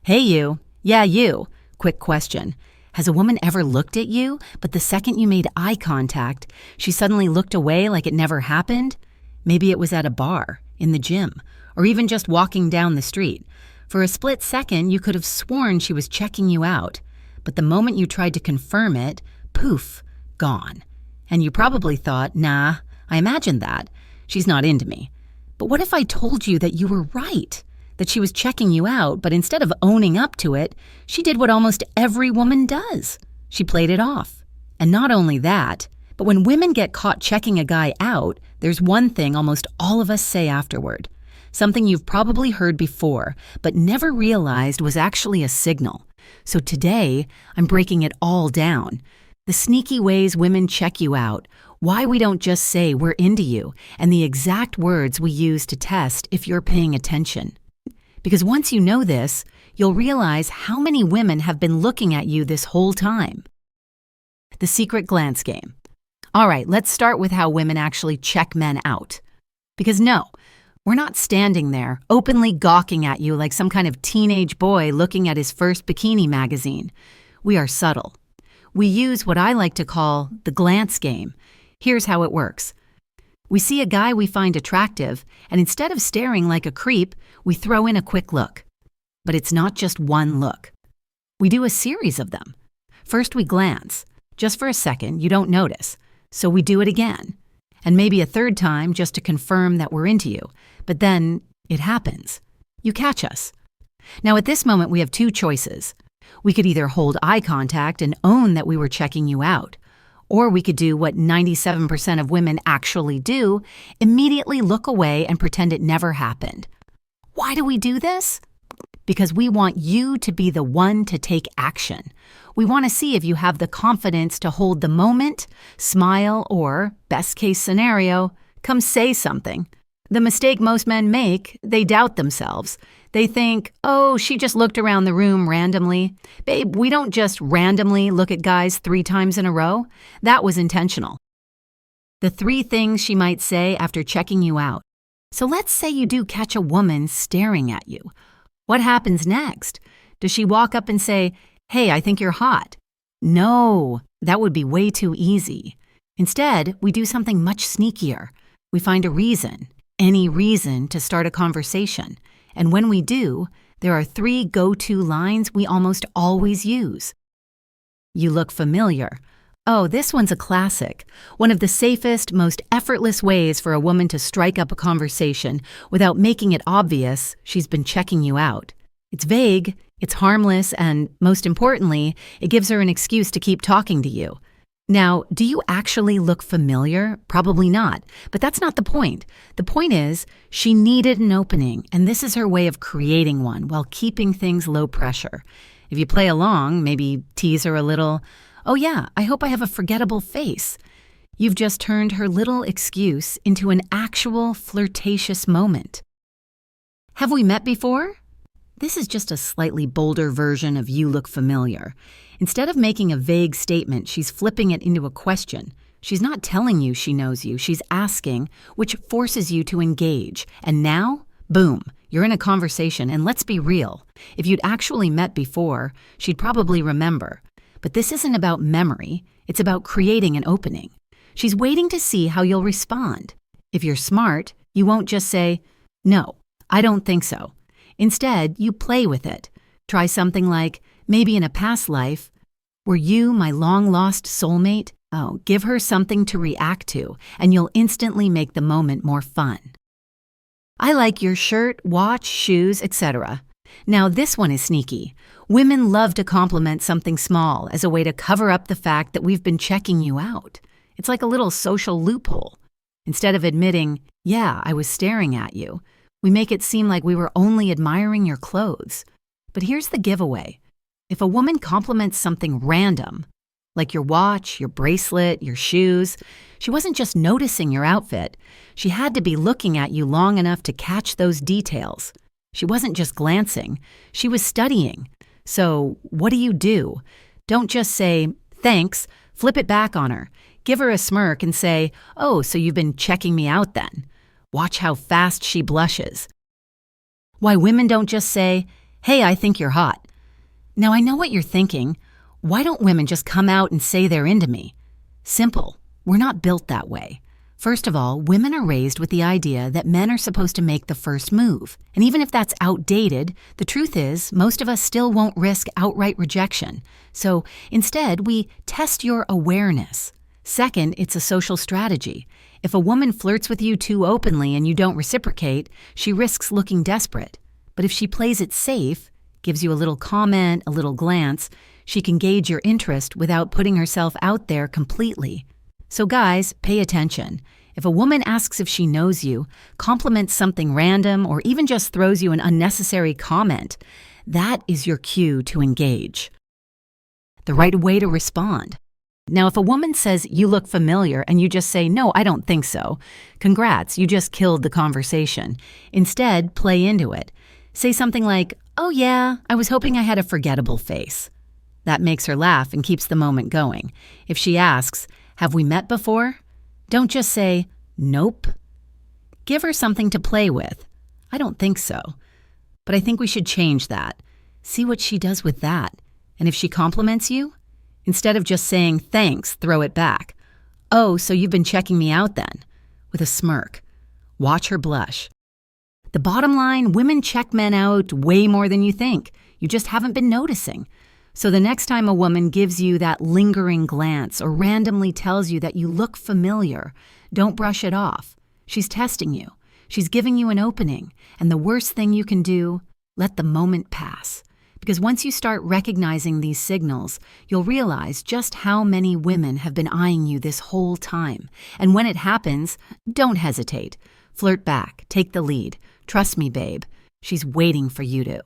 Hey you. Yeah, you. Quick question. Has a woman ever looked at you, but the second you made eye contact, she suddenly looked away like it never happened? Maybe it was at a bar, in the gym, or even just walking down the street. For a split second, you could have sworn she was checking you out. But the moment you tried to confirm it, poof, gone. And you probably thought, nah, I imagined that. She's not into me. But what if I told you that you were right? That she was checking you out, but instead of owning up to it, she did what almost every woman does. She played it off. And not only that, but when women get caught checking a guy out, there's one thing almost all of us say afterward. Something you've probably heard before, but never realized was actually a signal. So today, I'm breaking it all down. The sneaky ways women check you out, why we don't just say we're into you, and the exact words we use to test if you're paying attention. Because once you know this, you'll realize how many women have been looking at you this whole time. The secret glance game. All right, let's start with how women actually check men out. Because no, we're not standing there openly gawking at you like some kind of teenage boy looking at his first bikini magazine. We are subtle. We use what I like to call the glance game. Here's how it works. We see a guy we find attractive, and instead of staring like a creep, we throw in a quick look. But it's not just one look. We do a series of them. First we glance. Just for a second, you don't notice. So we do it again. And maybe a third time just to confirm that we're into you. But then it happens. You catch us. Now at this moment we have two choices. We could either hold eye contact and own that we were checking you out. Or we could do what 97% of women actually do, immediately look away and pretend it never happened. Why do we do this? Because we want you to be the one to take action. We want to see if you have the confidence to hold the moment, smile, or, best case scenario, come say something. The mistake most men make, they doubt themselves. They think, oh, she just looked around the room randomly. Babe, we don't just randomly look at guys 3 times in a row. That was intentional. The 3 things she might say after checking you out. So let's say you do catch a woman staring at you. What happens next? Does she walk up and say, hey, I think you're hot? No, that would be way too easy. Instead, we do something much sneakier. We find a reason, any reason to start a conversation. And when we do, there are 3 go-to lines we almost always use. You look familiar. Oh, this one's a classic. One of the safest, most effortless ways for a woman to strike up a conversation without making it obvious she's been checking you out. It's vague, it's harmless, and most importantly, it gives her an excuse to keep talking to you. Now, do you actually look familiar? Probably not, but that's not the point. The point is, she needed an opening, and this is her way of creating one while keeping things low pressure. If you play along, maybe tease her a little, oh yeah, I hope I have a forgettable face. You've just turned her little excuse into an actual flirtatious moment. Have we met before? This is just a slightly bolder version of you look familiar. Instead of making a vague statement, she's flipping it into a question. She's not telling you she knows you, she's asking, which forces you to engage. And now, boom, you're in a conversation, and let's be real. If you'd actually met before, she'd probably remember. But this isn't about memory, it's about creating an opening. She's waiting to see how you'll respond. If you're smart, you won't just say, no, I don't think so. Instead, you play with it. Try something like, maybe in a past life, were you my long-lost soulmate? Oh, give her something to react to, and you'll instantly make the moment more fun. I like your shirt, watch, shoes, etc. Now this one is sneaky. Women love to compliment something small as a way to cover up the fact that we've been checking you out. It's like a little social loophole. Instead of admitting, yeah, I was staring at you, we make it seem like we were only admiring your clothes. But here's the giveaway. If a woman compliments something random, like your watch, your bracelet, your shoes, she wasn't just noticing your outfit. She had to be looking at you long enough to catch those details. She wasn't just glancing, she was studying. So what do? Don't just say, thanks, flip it back on her. Give her a smirk and say, oh, so you've been checking me out then. Watch how fast she blushes. Why women don't just say, "Hey, I think you're hot." Now, I know what you're thinking. Why don't women just come out and say they're into me? Simple. We're not built that way. First of all, women are raised with the idea that men are supposed to make the first move. And even if that's outdated, the truth is most of us still won't risk outright rejection. So instead, we test your awareness. Second, it's a social strategy. If a woman flirts with you too openly and you don't reciprocate, she risks looking desperate. But if she plays it safe, gives you a little comment, a little glance, she can gauge your interest without putting herself out there completely. So guys, pay attention. If a woman asks if she knows you, compliments something random, or even just throws you an unnecessary comment, that is your cue to engage. The right way to respond. Now, if a woman says you look familiar and you just say, "No, I don't think so," congrats, you just killed the conversation. Instead, play into it. Say something like, "Oh yeah, I was hoping I had a forgettable face." That makes her laugh and keeps the moment going. If she asks, "Have we met before?" don't just say, "Nope." Give her something to play with. "I don't think so. But I think we should change that." See what she does with that. And if she compliments you, instead of just saying thanks, throw it back. "Oh, so you've been checking me out then?" with a smirk. Watch her blush. The bottom line, women check men out way more than you think. You just haven't been noticing. So the next time a woman gives you that lingering glance or randomly tells you that you look familiar, don't brush it off. She's testing you. She's giving you an opening. And the worst thing you can do, let the moment pass. Because once you start recognizing these signals, you'll realize just how many women have been eyeing you this whole time. And when it happens, don't hesitate. Flirt back. Take the lead. Trust me, babe. She's waiting for you to.